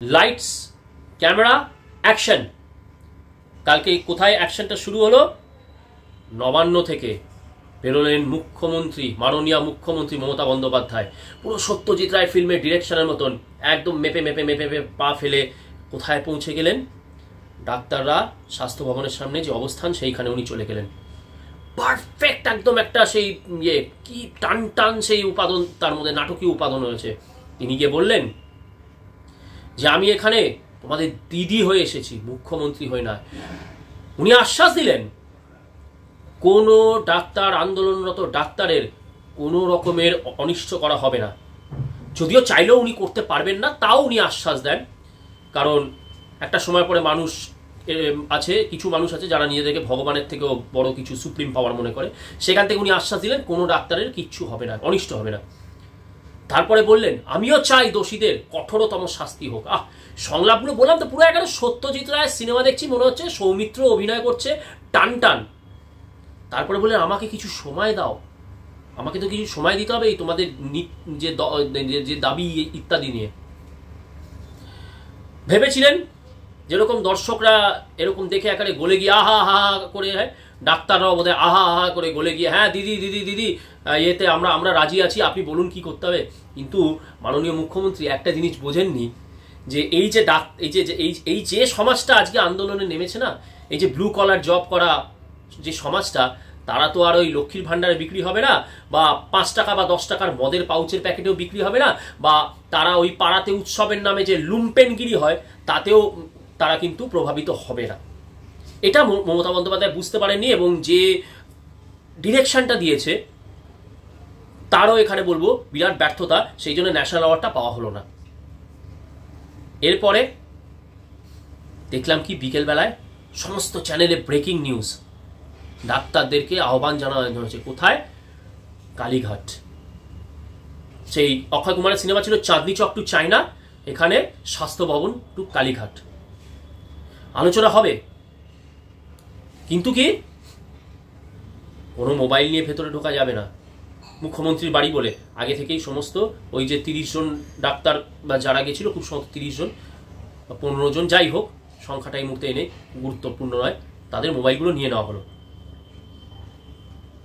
Lights camera action. কালকে কোথায় অ্যাকশনটা শুরু হলো? নবান্ন থেকে বেরোলেন মুখ্যমন্ত্রী, মাননীয় মুখ্যমন্ত্রী মমতা বন্দ্যোপাধ্যায়। পুরো সত্যজিৎ রায় ফিল্মের ডিরেকশনের মতন একদম মেপে মেপে মেপে মেপে পা ফেলে কোথায় পৌঁছে গেলেন? ডাক্তাররা স্বাস্থ্য ভবনের সামনে যে অবস্থান, সেইখানে উনি চলে গেলেন। পারফেক্ট একদম একটা সেই কি টান টান সেই উপাদান, তার মধ্যে নাটকীয় উপাদান হয়েছে। তিনি গিয়ে বললেন যে আমি এখানে তোমাদের দিদি হয়ে এসেছি, মুখ্যমন্ত্রী হয়ে না। উনি আশ্বাস দিলেন কোনো ডাক্তার, আন্দোলনরত ডাক্তারের কোনো রকমের অনিষ্ট করা হবে না। যদিও চাইলেও উনি করতে পারবেন না, তাও উনি আশ্বাস দেন। কারণ একটা সময় পরে মানুষ আছে, কিছু মানুষ আছে যারা নিজেদেরকে ভগবানের থেকেও বড় কিছু সুপ্রিম পাওয়ার মনে করে। সেখান থেকে উনি আশ্বাস দিলেন কোনো ডাক্তারের কিচ্ছু হবে না, অনিষ্ট হবে না। তারপরে বললেন আমিও চাই দোষীদের কঠোরতম শাস্তি হোক। সংলাপগুলো বললাম তো পুরো একেবারে সত্যজিৎ রায়ের সিনেমা দেখছি মনে হচ্ছে, সৌমিত্র অভিনয় করছে টান টান। তারপরে বললেন আমাকে কিছু সময় দাও, আমাকে তো কিছু সময় দিতে হবে এই তোমাদের যে দাবি ইত্যাদি নিয়ে। ভেবেছিলেন যেরকম দর্শকরা এরকম দেখে একেবারে গলে গিয়ে আহা হা করে, ডাক্তাররাও বোধহয় আহা হা করে গলে গিয়ে হ্যাঁ দিদি দিদি দিদি এতে আমরা রাজি আছি, আপনি বলুন কি করতে হবে। কিন্তু মাননীয় মুখ্যমন্ত্রী একটা জিনিস বোঝেননি, যে এই যে সমাজটা আজকে আন্দোলনে নেমেছে না, এই যে ব্লু কলার জব করা যে সমাজটা, তারা তো আর ওই লক্ষ্মীর ভান্ডারে বিক্রি হবে না, বা 5 টাকা বা 10 টাকার মদের পাউচের প্যাকেটেও বিক্রি হবে না, বা তারা ওই পাড়াতে উৎসবের নামে যে লুম্পেনগিরি হয় তাতেও তারা কিন্তু প্রভাবিত হবে না। এটা মমতা বন্দ্যোপাধ্যায় বুঝতে পারেননি, এবং যে ডিরেকশনটা দিয়েছে তারও এখানে বলবো বিরাট ব্যর্থতা। সেই জন্য ন্যাশনাল অ্যাওয়ার্ডটা পাওয়া হলো না। এরপরে দেখলাম কি বিকেলবেলায় সমস্ত চ্যানেলে ব্রেকিং নিউজ, ডাক্তারদেরকে আহ্বান জানানো হয়েছে। কোথায়? কালীঘাট। সেই অক্ষয় কুমারের সিনেমা ছিল চাঁদনি চক টু চায়না, এখানে স্বাস্থ্য ভবন টু কালীঘাট। আলোচনা হবে, কিন্তু কি কোনো মোবাইল নিয়ে ভেতরে ঢোকা যাবে না। মুখ্যমন্ত্রীর বাড়ি বলে আগে থেকেই সমস্ত ওই যে 30 জন ডাক্তার বা যারা গেছিল, খুব সম্ভবত 30 জন বা 15 জন, যাই হোক সংখ্যাটা এই মুহূর্তে এনে গুরুত্বপূর্ণ নয়, তাদের মোবাইলগুলো নিয়ে নেওয়া হলো।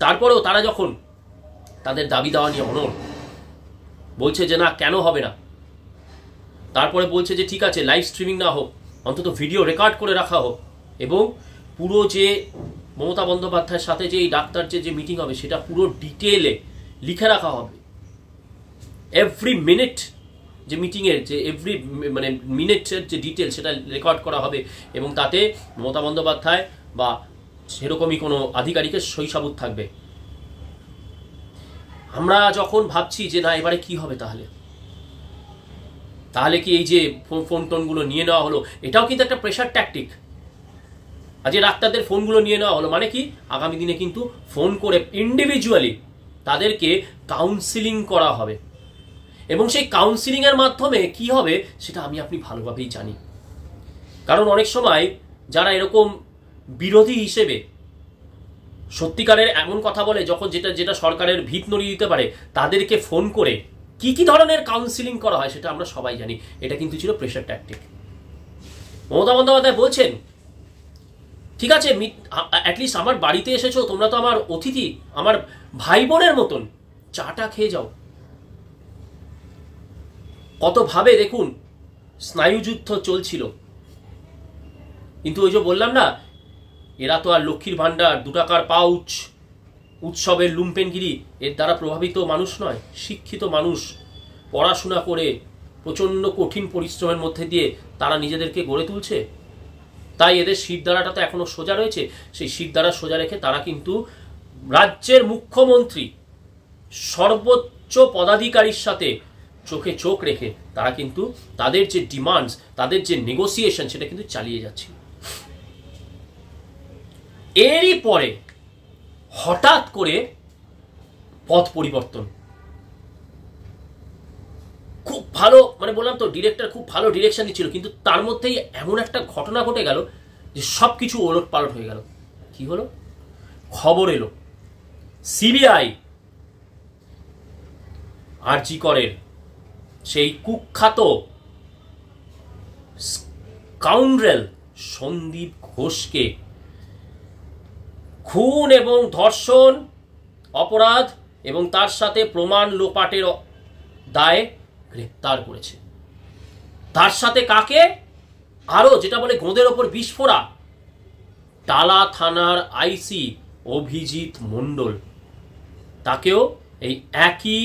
তারপরেও তারা যখন তাদের দাবি দেওয়া নিয়ে অনড়, বলছে যে না কেন হবে না, তারপরে বলছে যে ঠিক আছে লাইভ স্ট্রিমিং না হোক, অন্তত ভিডিও রেকর্ড করে রাখা হোক, এবং পুরো যে মমতা বন্দ্যোপাধ্যায়ের সাথে যে এই ডাক্তার যে মিটিং হবে সেটা পুরো ডিটেলে লিখে রাখা হবে। এভরি মিনিট যে মিটিংয়ের যে মিনিটের যে ডিটেল সেটা রেকর্ড করা হবে, এবং তাতে মমতা বন্দ্যোপাধ্যায় বা সেরকমই কোনো আধিকারিকের সই সাবুত থাকবে। আমরা যখন ভাবছি যে না এবারে কি হবে, তাহলে কি এই যে ফোন টোনগুলো নিয়ে নেওয়া হলো, এটাও কিন্তু একটা প্রেশার ট্যাকটিক। আজ ডাক্তারদের ফোনগুলো নিয়ে নেওয়া হলো মানে কি, আগামী দিনে কিন্তু ফোন করে ইন্ডিভিজুয়ালি তাদেরকে কাউন্সিলিং করা হবে, এবং সেই কাউন্সিলিং এর মাধ্যমে কি হবে সেটা আমি আপনি ভালোভাবেই জানি। কারণ অনেক সময় যারা এরকম বিরোধী হিসেবে সত্যিকারের এমন কথা বলে, যখন যেটা সরকারের ভিত নড়িয়ে দিতে পারে, তাদেরকে ফোন করে কি ধরনের কাউন্সিলিং করা হয় সেটা আমরা সবাই জানি। এটা কিন্তু ছিল প্রেশার ট্যাকটিক। মমতা বন্দ্যোপাধ্যায় বলছেন ঠিক আছে অ্যাটলিস্ট আমার বাড়িতে এসেছো, তোমরা তো আমার অতিথি, আমার ভাই বোনের মতন, চাটা খেয়ে যাও। কতভাবে দেখুন স্নায়ুযুদ্ধ চলছিল। কিন্তু ওই যে বললাম না, এরা তো আর লক্ষ্মীর ভান্ডার, 2 টাকার পাউচ, উৎসবের লুম্পেনগিরি এর দ্বারা প্রভাবিত মানুষ নয়। শিক্ষিত মানুষ, পড়াশোনা করে প্রচণ্ড কঠিন পরিশ্রমের মধ্যে দিয়ে তারা নিজেদেরকে গড়ে তুলছে। তাই এদের শিরদাঁড়াটা তো এখনো সোজা রয়েছে। সেই শিরদাঁড়া সোজা রেখে তারা কিন্তু রাজ্যের মুখ্যমন্ত্রী, সর্বোচ্চ পদাধিকারীর সাথে চোখে চোখ রেখে তারা কিন্তু তাদের যে ডিমান্ডস, তাদের যে নেগোসিয়েশন, সেটা কিন্তু চালিয়ে যাচ্ছে। এরই পরে হঠাৎ করে পথ পরিবর্তন। খুব ভালো, বললাম তো ডিরেক্টর খুব ভালো ডিরেকশন দিচ্ছিল, কিন্তু তার মধ্যেই এমন একটা ঘটনা ঘটে গেল যে সবকিছু ওলট পালট হয়ে গেল। কি হলো? খবর এলো সিবিআই আরজি করের সেই কুখ্যাত স্কাউন্ড্রেল সন্দীপ ঘোষকে খুন এবং ধর্ষণ অপরাধ এবং তার সাথে প্রমাণ লোপাটের দায়ে গ্রেপ্তার করেছে। তার সাথে কাকে? আরো যেটা বলে গোঁদের ওপর বিস্ফোরা, টালা থানার আইসি অভিজিৎ মণ্ডল, তাকেও এই একই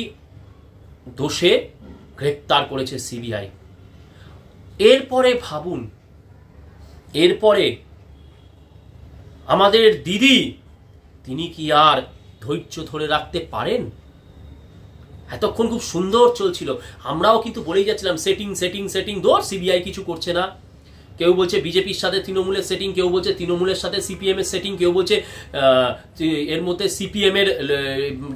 দোষে গ্রেপ্তার করেছে সিবিআই। এরপরে ভাবুন, এরপরে আমাদের দিদি, তিনি কি আর ধৈর্য ধরে রাখতে পারেন? এতক্ষণ খুব সুন্দর চলছিল, আমরাও কিন্তু বলেই যাচ্ছিলাম সেটিং সেটিং সেটিং, ধর সিবিআই কিছু করছে না। কেউ বলছে বিজেপির সাথে তৃণমূলের সেটিং, কেউ বলছে তৃণমূলের সাথে সিপিএম এর সেটিং, কেউ বলছে এর মধ্যে সিপিএম এর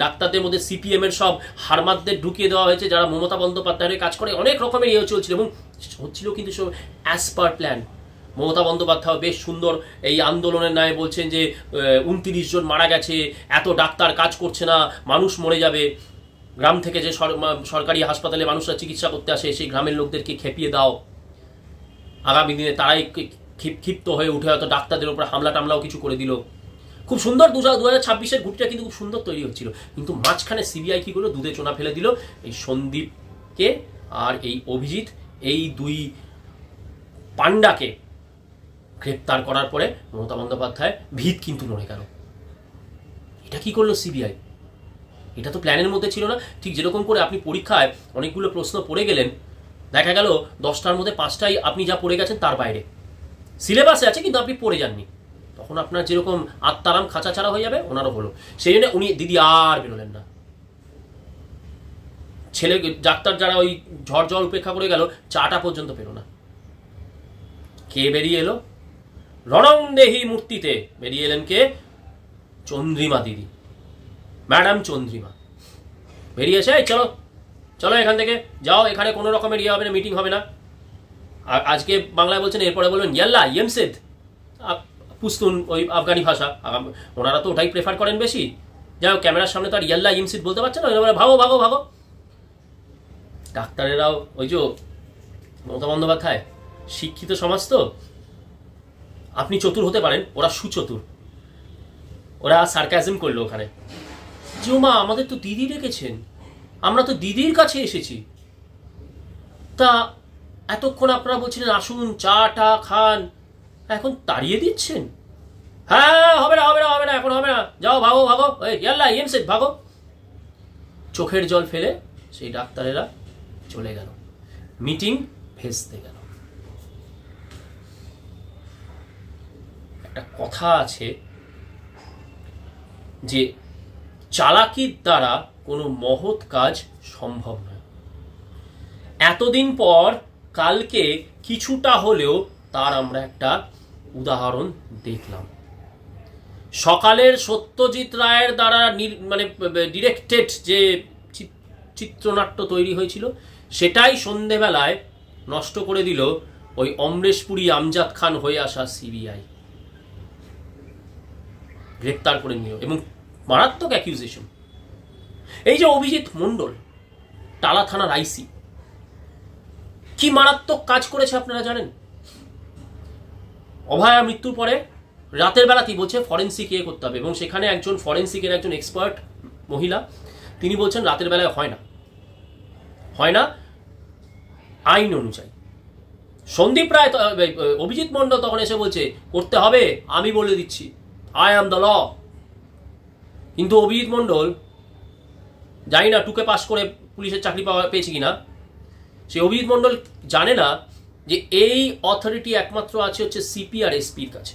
ডাক্তারদের মধ্যে সিপিএম এর সব হারমাদদের ঢুকিয়ে দেওয়া হয়েছে যারা মমতা বন্দ্যোপাধ্যায়ের কাজ করে। অনেক রকমের ইয়ে চলছিল এবং হচ্ছিল কিন্তু সব as per plan. Mamata Bandyopadhyay বেশ সুন্দর এই আন্দোলনের ন্যায় বলছেন যে 29 জন মারা গেছে, এত ডাক্তার কাজ করছে না, মানুষ মরে যাবে। গ্রাম থেকে যে সরকারি হাসপাতালে মানুষরা চিকিৎসা করতে আসে সেই গ্রামের লোকদেরকে খেপিয়ে দাও। আগামী দিনে তারাই ক্ষিপ্ত হয়ে উঠে হয়তো ডাক্তারদের উপর হামলা টামলাও কিছু করে দিল। খুব সুন্দর 2026-এর ঘুঁটিটা কিন্তু খুব সুন্দর তৈরি হচ্ছিল, কিন্তু মাঝখানে সিবিআই কি করলো? দুধে চোনা ফেলে দিল। এই সন্দীপকে আর এই অভিজিৎ, এই দুই পান্ডাকে গ্রেপ্তার করার পরে মমতা বন্দ্যোপাধ্যায় ভিত কিন্তু নড়ে গেল। এটা কি করলো সিবিআই? এটা তো প্ল্যানের মধ্যে ছিল না। ঠিক যেরকম করে আপনি পরীক্ষায় অনেকগুলো প্রশ্ন পড়ে গেলেন, দেখা গেল 10টার মধ্যে 5টাই আপনি যা পড়ে গেছেন তার বাইরে, সিলেবাসে আছে কিন্তু আপনি পড়ে যাননি, তখন আপনার যেরকম আত্মারাম খাঁচা ছাড়া হয়ে যাবে, ওনারও হলো। সেই জন্য উনি দিদি আর বেরোলেন না। ছেলে ডাক্তার যারা ওই ঝড় জল উপেক্ষা করে গেল, 4টা পর্যন্ত পেল না। কে বেরিয়ে এলো? রণংদেহী মূর্তিতে বেরিয়ে এলেন কে? চন্দ্রিমা দিদি, ম্যাডাম চন্দ্রিমা বেরিয়েছে। চলো চলো এখান থেকে যাও, এখানে কোনো রকমের ইয়ে হবে না, মিটিং হবে না। আর আজকে বাংলায় বলছেন, এরপরে বলবেন ইয়াল্লা ইয়েমসেদ, পুস্তুন ওই আফগানি ভাষা, ওনারা তো ওটাই প্রেফার করেন বেশি। যাই হোক, ক্যামেরার সামনে তো আর ইয়াল্লা ইয়েমসেদ বলতে পারছে না, ভাগো ভাগো ভাগো। ডাক্তারেরাও ওই যে মমতা বন্দ্যোপাধ্যায় শিক্ষিত সমাজ তো, আপনি চতুর হতে পারেন, ওরা সুচতুর। ওরা সার্কাজম করলো ওখানে, যে মা আমাদের তো দিদি রেখেছেন, আমরা তো দিদির কাছে এসেছি, তা এতক্ষণ আপনারা বলছিলেন আসুন চাটা খান, এখন তাড়িয়ে দিচ্ছেন? হ্যাঁ হবে না হবে না হবে না, এখন হবে না, যাও ভাগো ভাগো, ইয়াল্লা ইয়েমসেদ ভাগো। চোখের জল ফেলে সেই ডাক্তারেরা চলে গেল, মিটিং ভেস্তে গেল। একটা কথা আছে যে চালাকির দ্বারা কোনো মহৎ কাজ সম্ভব নয়। এতদিন পর কালকে কিছুটা হলেও তার আমরা একটা উদাহরণ দেখলাম। সকালের সত্যজিৎ রায়ের দ্বারা মানে ডিরেক্টেড যে চিত্রনাট্য তৈরি হয়েছিল, সেটাই সন্ধেবেলায় নষ্ট করে দিল ওই অমরেশপুরী আমজাদ খান হয়ে আসা সিবিআই। গ্রেপ্তার করে নিল এবং মারাত্মক অ্যাকিউজেশন। এই যে অভিজিৎ মণ্ডল, টালা থানার আইসি, কি মারাত্মক কাজ করেছে আপনারা জানেন? অভয়া মৃত্যুর পরে রাতের বেলাতেই বলছে ফরেন্সিক ইয়ে করতে হবে, এবং সেখানে একজন ফরেন্সিকের একজন এক্সপার্ট মহিলা, তিনি বলছেন রাতের বেলায় হয় না, হয় না আইন অনুযায়ী। সন্দীপ রায়, অভিজিৎ মণ্ডল তখন এসে বলছে করতে হবে, আমি বলে দিচ্ছি, আই অ্যাম দ্য ল। কিন্তু অভিজিৎ মণ্ডল, জানি না টুকে পাস করে পুলিশের চাকরি পেয়েছে কিনা, সে অভিজিৎ মণ্ডল জানে না যে এই অথরিটি একমাত্র আছে হচ্ছে সিপি আর এসপির কাছে।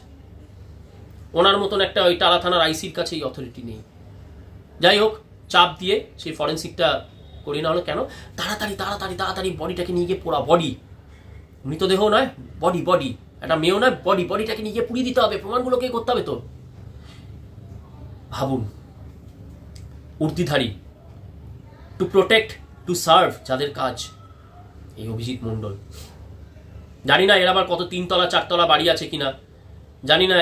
ওনার মতন একটা ওই টালা থানার আইসির কাছে এই অথরিটি নেই। যাই হোক, চাপ দিয়ে সেই ফরেন্সিকটা করি না হলো কেন, তাড়াতাড়ি তাড়াতাড়ি তাড়াতাড়ি বডিটাকে নিয়ে গিয়ে পোড়া, বডি, মৃতদেহ নয়, বডি, বডি, একটা মেয়েও নয়, বডি, বডিটাকে নিয়ে গিয়ে পুড়িয়ে দিতে হবে, প্রমাণগুলোকে করতে হবে। তো ভাবুন, উর্দিধারী, টু প্রোটেক্ট, টু সার্ভ যাদের কাজ, এই অভিজিৎ মণ্ডল। জানি না এর আবার কত 3 তলা 4 তলা বাড়ি আছে কিনা, জানি না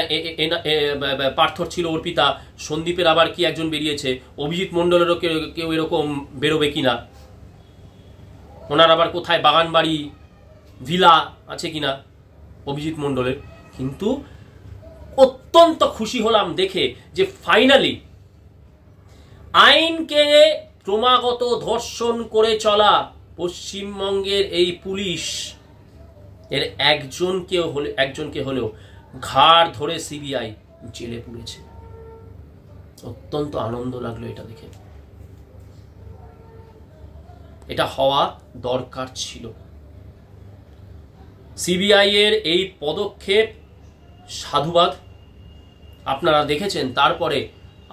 পার্থর ছিল অর্পিতা, সন্দীপের আবার কি একজন বেরিয়েছে, অভিজিৎ মণ্ডলেরও কেউ এরকম বেরোবে কিনা, ওনার আবার কোথায় বাগান বাড়ি, ভিলা আছে কিনা অভিজিৎ মণ্ডলের, কিন্তু অত্যন্ত খুশি হলাম দেখে যে ফাইনালি আইনকে ক্রমাগত ধর্ষণ করে চলা পশ্চিমবঙ্গের এই পুলিশ এর একজনকে হলেও ঘাড় ধরে সিবিআই জেলে পুরেছে। অত্যন্ত আনন্দ লাগলো এটা দেখে। এটা হওয়া দরকার ছিল। সিবিআই এর এই পদক্ষেপ সাধুবাদ। আপনারা দেখেছেন তারপরে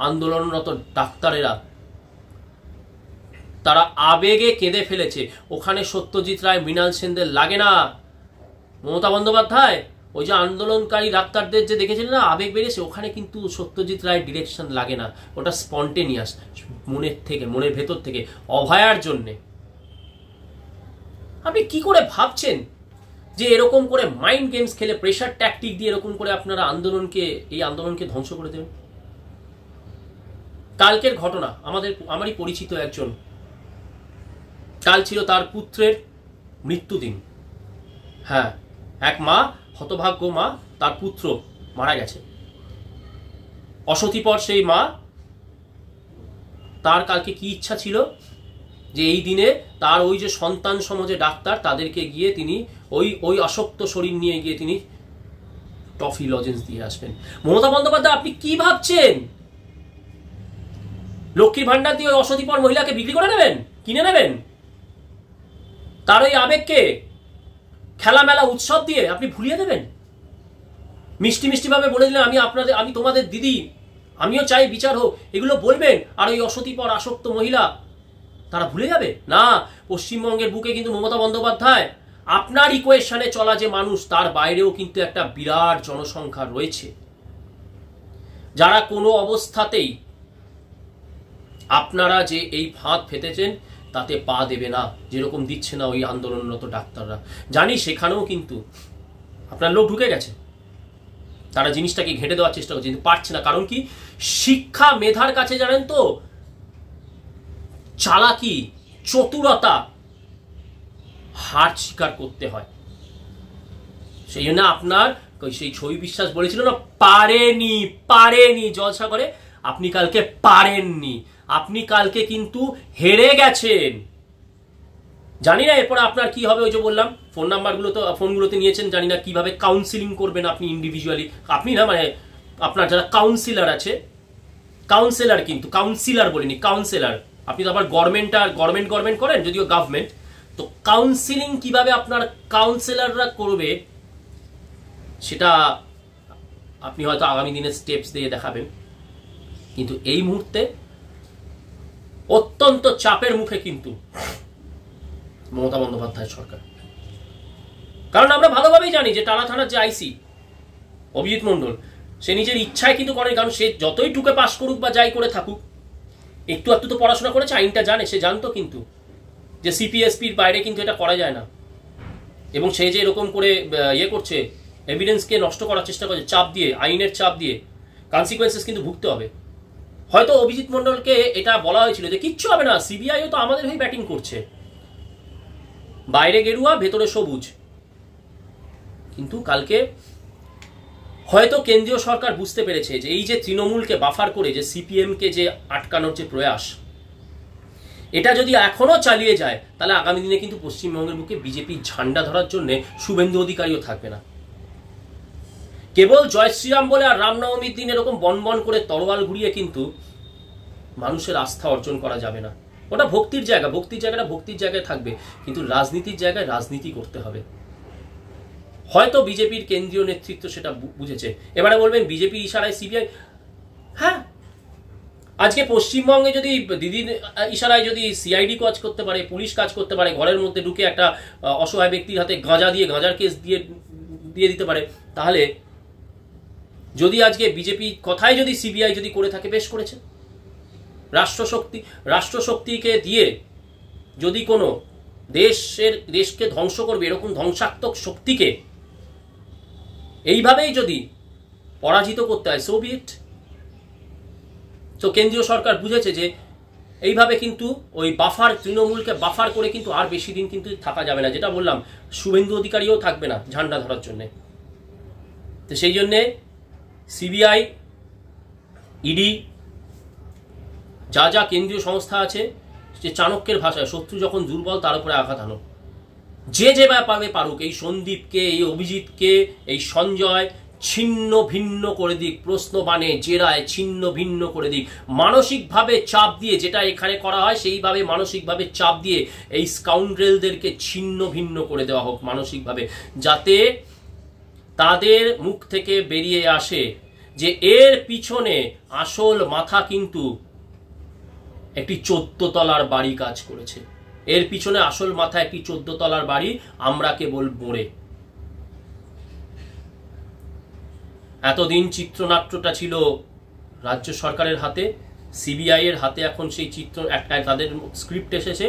আন্দোলনরত ডাক্তারেরা তারা আবেগে কেঁদে ফেলেছে। ওখানে সত্যজিৎ রায়, মৃণাল সেনদের লাগে না। মমতা বন্দ্যোপাধ্যায় ওই যে আন্দোলনকারী ডাক্তারদের যে দেখেছিলেন না আবেগ বেরিয়েছে, ওখানে কিন্তু সত্যজিৎ রায়ের ডিরেকশন লাগে না, ওটা স্পন্টেনিয়াস, মনের থেকে, মনের ভেতর থেকে, অভয়ার জন্যে। আপনি কি করে ভাবছেন যে এরকম করে মাইন্ড গেমস খেলে, প্রেশার ট্যাকটিক দিয়ে এরকম করে আপনারা এই আন্দোলনকে ধ্বংস করে দেবেন? কালকের ঘটনা, আমারই পরিচিত একজন, কাল ছিল তার পুত্রের মৃত্যুদিন। হ্যাঁ, এক মা, হতভাগ্য মা, তার পুত্র মারা গেছে। অসতিপর সেই মা, তার কালকে কি ইচ্ছা ছিল যে এই দিনে তার ওই যে সন্তান সমাজে ডাক্তার তাদেরকে গিয়ে তিনি ওই আসক্ত শরীর নিয়ে গিয়ে তিনি টফি লজেন্স দিয়ে আসবেন। মমতা বন্দ্যোপাধ্যায় আপনি কি ভাবছেন? লক্ষ্মীর ভান্ডার দিয়ে ওই অসতিপর মহিলাকে বিক্রি করে নেবেন, কিনে নেবেন? তার ওই আবেগকে খেলামেলা উৎসব দিয়ে আপনি ভুলিয়ে দেবেন? মিষ্টি মিষ্টি ভাবে বলে দিলেন আমি তোমাদের দিদি, আমিও চাই বিচার হোক, এগুলো বলবেন, আর ওই অসতিপর আসক্ত মহিলা তারা ভুলে যাবে না? পশ্চিমবঙ্গের বুকে কিন্তু মমতা বন্দ্যোপাধ্যায়, আপনার ইকুয়েশনে চলা যে মানুষ, তার বাইরেও কিন্তু একটা বিরাট জনসংখ্যা রয়েছে যারা কোনো অবস্থাতেই আপনারা যে এই ফাঁদ ফেতেছেন তাতে পা দেবে না, যেরকম দিচ্ছে না ওই আন্দোলনরত ডাক্তাররা। জানি সেখানেও কিন্তু আপনার লোক ঢুকে গেছে, তারা জিনিসটাকে ঘেঁটে দেওয়ার চেষ্টা করছে, কিন্তু পারছে না। কারণ কি? শিক্ষা মেধার কাছে জানেন তো চালাকি, চতুরতা হার স্বীকার করতে হয়। সেই জন্য আপনার সেই ছবি বিশ্বাস বলেছিল না, পারেনি জলসা করে, আপনি কালকে পারেননি, আপনি কালকে কিন্তু হেরে গেছেন। জানি না এরপর আপনার কি হবে। ওই যে বললাম ফোনগুলোতে নিয়েছেন, জানি না কিভাবে কাউন্সিলিং করবেন আপনি ইন্ডিভিজুয়ালি। আপনি না, মানে আপনার যারা কাউন্সিলর আছে, কাউন্সিলর, কিন্তু কাউন্সিলর বলিনি, কাউন্সিলর। আপনি তো আবার গভর্নমেন্ট করেন, যদিও গভর্নমেন্ট, তো কাউন্সিলিং কিভাবে আপনার কাউন্সিলররা করবে সেটা আপনি হয়তো আগামী দিনে স্টেপস দিয়ে দেখাবেন। কিন্তু এই মুহূর্তে অত্যন্ত চাপের মুখে কিন্তু মমতা বন্দ্যোপাধ্যায় সরকার। কারণ আমরা ভালোভাবেই জানি যে টালা থানার যে আইসি অভিজিৎ মণ্ডল, সে নিজের ইচ্ছায় কিন্তু করেন। কারণ সে যতই টুকে পাশ করুক বা যাই করে থাকুক, একটু তো পড়াশোনা করেছে, আইনটা জানে। সে জানতো কিন্তু যে সিপিএসপির বাইরে কিন্তু এটা করা যায় না, এবং সে যে এরকম করে করছে, এভিডেন্সকে নষ্ট করার চেষ্টা করছে, চাপ দিয়ে, আইনের চাপ দিয়ে, কনসিকুয়েন্সেস কিন্তু ভুগতে হবে। হয়তো অভিজিৎ মণ্ডলকে এটা বলা হয়েছিল যে কিচ্ছু হবে না, সিবিআইও তো আমাদের হয়ে ব্যাটিং করছে, বাইরে গেরুয়া ভেতরে সবুজ। কিন্তু কালকে হয়তো কেন্দ্রীয় সরকার বুঝতে পেরেছে যে এই যে তৃণমূলকে বাফার করে যে সিপিএমকে যে আটকানোর যে প্রয়াস, এটা যদি এখনো চালিয়ে যায় তাহলে আগামী দিনে কিন্তু পশ্চিমবঙ্গের বুকে বিজেপি ঝান্ডা ধরার জন্য শুভেন্দু অধিকারীও থাকবে না। কেবল জয় শ্রীরাম বলে আর রামনবমীর দিন এরকম বনবন করে তরোয়াল ঘুরিয়ে কিন্তু মানুষের আস্থা অর্জন করা যাবে না। ওটা ভক্তির জায়গা, ভক্তির জায়গায় থাকবে, কিন্তু রাজনীতির জায়গায় রাজনীতি করতে হবে। হয়তো বিজেপির কেন্দ্রীয় নেতৃত্ব সেটা বুঝেছে। এবারে বলবেন বিজেপির ইশারায় সিবিআই, হ্যাঁ, আজকে পশ্চিমবঙ্গে যদি দিদির ইশারায় যদি সিআইডি কাজ করতে পারে, পুলিশ কাজ করতে পারে, ঘরের মধ্যে ঢুকে একটা অসহায় ব্যক্তির হাতে গাঁজার কেস দিয়ে দিতে পারে, তাহলে যদি আজকে বিজেপি কথায় যদি সিবিআই যদি করে থাকে, বেশ করেছে। রাষ্ট্রশক্তিকে দিয়ে যদি কোনো দেশকে ধ্বংস করবে এরকম ধ্বংসাত্মক শক্তিকে এইভাবেই যদি পরাজিত করতে হয়, সো বি ইট। তো কেন্দ্রীয় সরকার বুঝেছে যে এইভাবে কিন্তু ওই বাফার, তৃণমূলকে বাফার করে কিন্তু আর বেশি দিন কিন্তু থাকা যাবে না। যেটা বললাম, শুভেন্দু অধিকারীও থাকবে না ঝান্ডা ধরার জন্যে। তো সেই জন্যে সিবিআই, ইডি, যা যা কেন্দ্রীয় সংস্থা আছে, যে চাণক্যের ভাষায় শত্রু যখন দুর্বল তার উপরে আঘাত আনো, যে যে ব্যাপারে পারুক, এই সন্দীপকে, এই অভিজিৎকে, এই সঞ্জয় ছিন্ন ভিন্ন করে দিক, প্রশ্ন বানে জেরায় ছিন্ন ভিন্ন করে দিক, মানসিকভাবে চাপ দিয়ে, যেটা এখানে করা হয় সেইভাবে মানসিকভাবে চাপ দিয়ে এই স্কাউন্ড্রেলদেরকে ছিন্ন ভিন্ন করে দেওয়া হোক মানসিকভাবে, যাতে তাদের মুখ থেকে বেরিয়ে আসে যে এর পিছনে আসল মাথা কিন্তু একটি 14 তলার বাড়ি কাজ করেছে। এর পিছনে আসল মাথা একটি 14 তলার বাড়ি, আমরা কেবল বোড়ে। এতদিন চিত্রনাট্যটা ছিল রাজ্য সরকারের হাতে, সিবিআই এর হাতে। এখন সেই চিত্র একটা, তাদের স্ক্রিপ্ট এসেছে,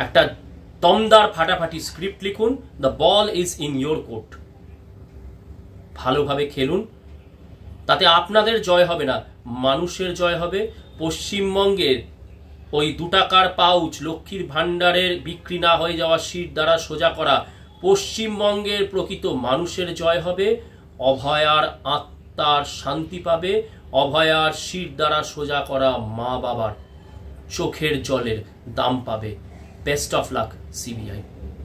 একটা দমদার ফাটাফাটি স্ক্রিপ্ট লিখুন, the ball is in your court, ভালোভাবে খেলুন। তাতে আপনাদের জয় হবে না, মানুষের জয় হবে। পশ্চিমবঙ্গের ওই 2 টাকার পাউচ, লক্ষ্মীর ভাণ্ডারের বিক্রি না হয়ে যাওয়া সিট দ্বারা সোজা করা পশ্চিমবঙ্গের প্রকৃত মানুষের জয় হবে। অভয়ার আত্মার শান্তি পাবে, অভয়ার সিট দ্বারা সোজা করা মা বাবার চোখের জলের দাম পাবে। Best of luck CBI.